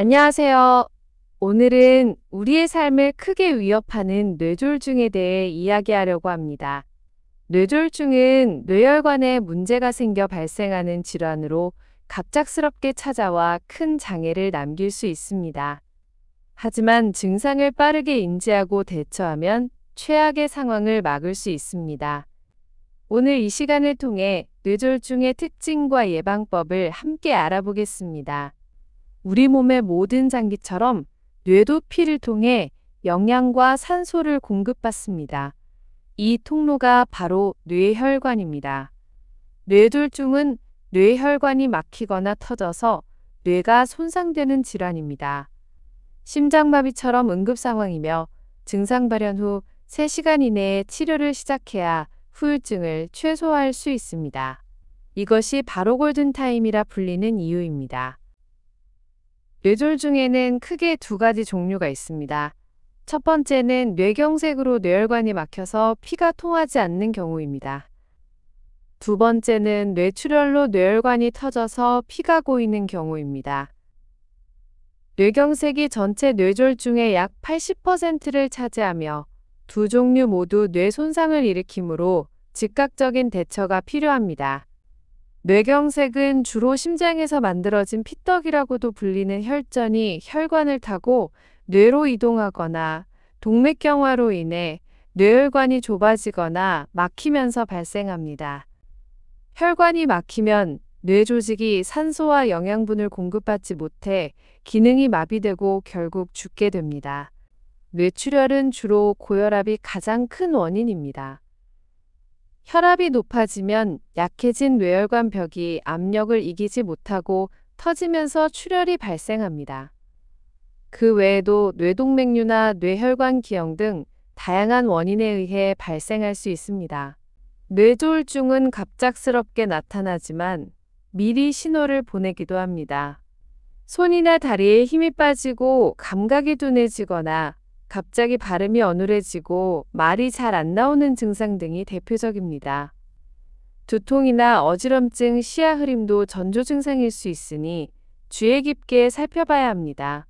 안녕하세요. 오늘은 우리의 삶을 크게 위협하는 뇌졸중에 대해 이야기하려고 합니다. 뇌졸중은 뇌혈관에 문제가 생겨 발생하는 질환으로 갑작스럽게 찾아와 큰 장애를 남길 수 있습니다. 하지만 증상을 빠르게 인지하고 대처하면 최악의 상황을 막을 수 있습니다. 오늘 이 시간을 통해 뇌졸중의 특징과 예방법을 함께 알아보겠습니다. 우리 몸의 모든 장기처럼 뇌도 피를 통해 영양과 산소를 공급받습니다. 이 통로가 바로 뇌혈관입니다. 뇌졸중은 뇌혈관이 막히거나 터져서 뇌가 손상되는 질환입니다. 심장마비처럼 응급 상황이며 증상 발현 후 3시간 이내에 치료를 시작해야 후유증을 최소화할 수 있습니다. 이것이 바로 골든타임이라 불리는 이유입니다. 뇌졸중에는 크게 두 가지 종류가 있습니다. 첫 번째는 뇌경색으로 뇌혈관이 막혀서 피가 통하지 않는 경우입니다. 두 번째는 뇌출혈로 뇌혈관이 터져서 피가 고이는 경우입니다. 뇌경색이 전체 뇌졸중의 약 80%를 차지하며 두 종류 모두 뇌 손상을 일으키므로 즉각적인 대처가 필요합니다. 뇌경색은 주로 심장에서 만들어진 피떡이라고도 불리는 혈전이 혈관을 타고 뇌로 이동하거나 동맥경화로 인해 뇌혈관이 좁아지거나 막히면서 발생합니다. 혈관이 막히면 뇌 조직이 산소와 영양분을 공급받지 못해 기능이 마비되고 결국 죽게 됩니다. 뇌출혈은 주로 고혈압이 가장 큰 원인입니다. 혈압이 높아지면 약해진 뇌혈관 벽이 압력을 이기지 못하고 터지면서 출혈이 발생합니다. 그 외에도 뇌동맥류나 뇌혈관 기형 등 다양한 원인에 의해 발생할 수 있습니다. 뇌졸중은 갑작스럽게 나타나지만 미리 신호를 보내기도 합니다. 손이나 다리에 힘이 빠지고 감각이 둔해지거나 갑자기 발음이 어눌해지고 말이 잘 안 나오는 증상 등이 대표적입니다. 두통이나 어지럼증, 시야 흐림도 전조 증상일 수 있으니 주의 깊게 살펴봐야 합니다.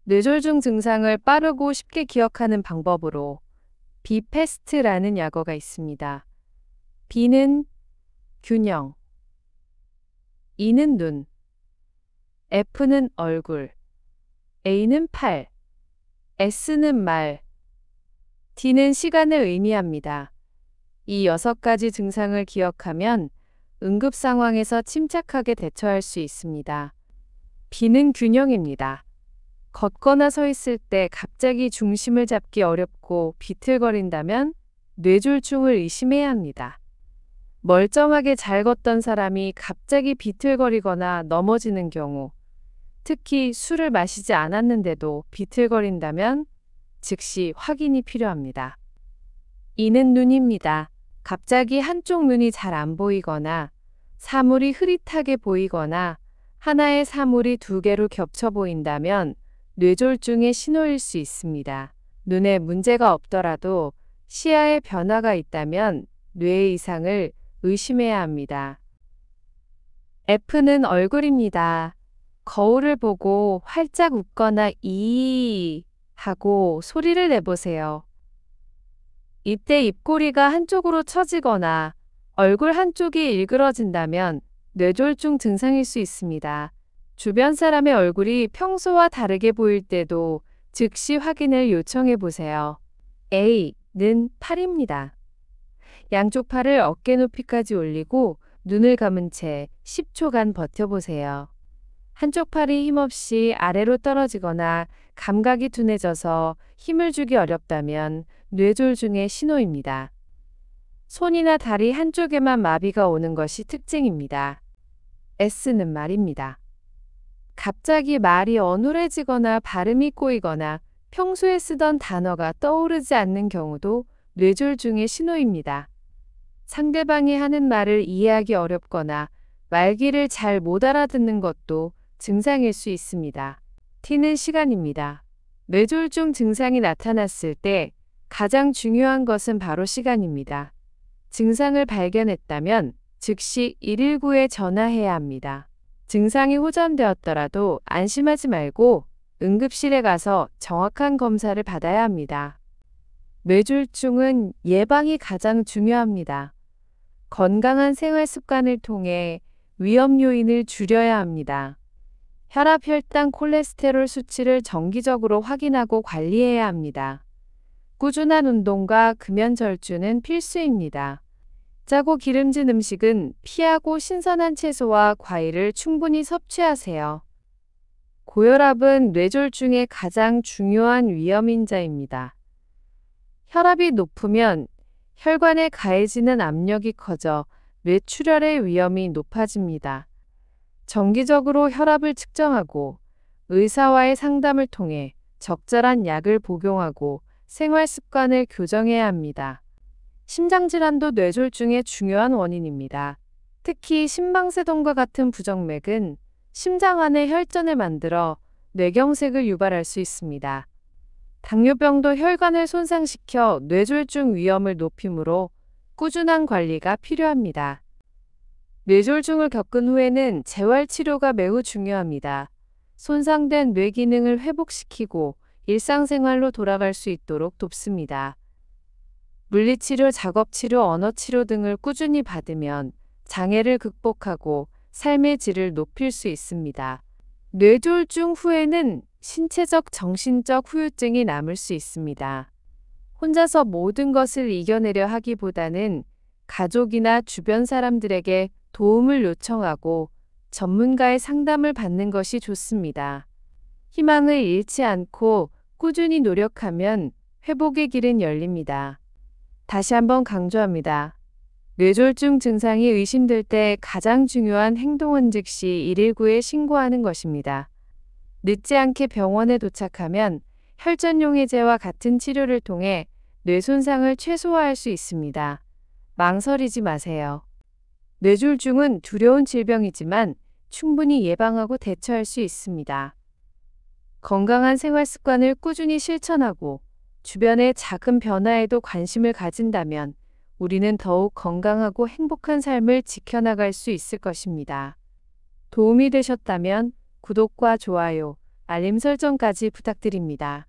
뇌졸중 증상을 빠르고 쉽게 기억하는 방법으로 비패스트라는 약어가 있습니다. B는 균형, E는 눈, F는 얼굴, A는 팔, S는 말, T는 시간을 의미합니다. 이 6가지 증상을 기억하면 응급 상황에서 침착하게 대처할 수 있습니다. B는 균형입니다. 걷거나 서 있을 때 갑자기 중심을 잡기 어렵고 비틀거린다면 뇌졸중을 의심해야 합니다. 멀쩡하게 잘 걷던 사람이 갑자기 비틀거리거나 넘어지는 경우, 특히 술을 마시지 않았는데도 비틀거린다면 즉시 확인이 필요합니다. E는 눈입니다. 갑자기 한쪽 눈이 잘 안 보이거나 사물이 흐릿하게 보이거나 하나의 사물이 2개로 겹쳐 보인다면 뇌졸중의 신호일 수 있습니다. 눈에 문제가 없더라도 시야에 변화가 있다면 뇌 이상을 의심해야 합니다. F는 얼굴입니다. 거울을 보고 활짝 웃거나 이 하고 소리를 내보세요. 이때 입꼬리가 한쪽으로 처지거나 얼굴 한쪽이 일그러진다면 뇌졸중 증상일 수 있습니다. 주변 사람의 얼굴이 평소와 다르게 보일 때도 즉시 확인을 요청해 보세요. A는 팔입니다. 양쪽 팔을 어깨 높이까지 올리고 눈을 감은 채 10초간 버텨보세요. 한쪽 팔이 힘없이 아래로 떨어지거나 감각이 둔해져서 힘을 주기 어렵다면 뇌졸중의 신호입니다. 손이나 다리 한쪽에만 마비가 오는 것이 특징입니다. S는 말입니다. 갑자기 말이 어눌해지거나 발음이 꼬이거나 평소에 쓰던 단어가 떠오르지 않는 경우도 뇌졸중의 신호입니다. 상대방이 하는 말을 이해하기 어렵거나 말귀를 잘 못 알아듣는 것도 증상일 수 있습니다. T는 시간입니다. 뇌졸중 증상이 나타났을 때 가장 중요한 것은 바로 시간입니다. 증상을 발견했다면 즉시 119에 전화해야 합니다. 증상이 호전되었더라도 안심하지 말고 응급실에 가서 정확한 검사를 받아야 합니다. 뇌졸중은 예방이 가장 중요합니다. 건강한 생활 습관을 통해 위험 요인을 줄여야 합니다. 혈압, 혈당, 콜레스테롤 수치를 정기적으로 확인하고 관리해야 합니다. 꾸준한 운동과 금연 절주는 필수입니다. 짜고 기름진 음식은 피하고 신선한 채소와 과일을 충분히 섭취하세요. 고혈압은 뇌졸중의 가장 중요한 위험 인자입니다. 혈압이 높으면 혈관에 가해지는 압력이 커져 뇌출혈의 위험이 높아집니다. 정기적으로 혈압을 측정하고 의사와의 상담을 통해 적절한 약을 복용하고 생활 습관을 교정해야 합니다. 심장질환도 뇌졸중의 중요한 원인입니다. 특히 심방세동과 같은 부정맥은 심장 안에 혈전을 만들어 뇌경색을 유발할 수 있습니다. 당뇨병도 혈관을 손상시켜 뇌졸중 위험을 높이므로 꾸준한 관리가 필요합니다. 뇌졸중을 겪은 후에는 재활치료가 매우 중요합니다. 손상된 뇌 기능을 회복시키고 일상생활로 돌아갈 수 있도록 돕습니다. 물리치료, 작업치료, 언어치료 등을 꾸준히 받으면 장애를 극복하고 삶의 질을 높일 수 있습니다. 뇌졸중 후에는 신체적, 정신적 후유증이 남을 수 있습니다. 혼자서 모든 것을 이겨내려 하기보다는 가족이나 주변 사람들에게 도움을 요청하고 전문가의 상담을 받는 것이 좋습니다. 희망을 잃지 않고 꾸준히 노력하면 회복의 길은 열립니다. 다시 한번 강조합니다. 뇌졸중 증상이 의심될 때 가장 중요한 행동은 즉시 119에 신고하는 것입니다. 늦지 않게 병원에 도착하면 혈전용해제와 같은 치료를 통해 뇌 손상을 최소화할 수 있습니다. 망설이지 마세요. 뇌졸중은 두려운 질병이지만 충분히 예방하고 대처할 수 있습니다. 건강한 생활 습관을 꾸준히 실천하고 주변의 작은 변화에도 관심을 가진다면 우리는 더욱 건강하고 행복한 삶을 지켜나갈 수 있을 것입니다. 도움이 되셨다면 구독과 좋아요, 알림 설정까지 부탁드립니다.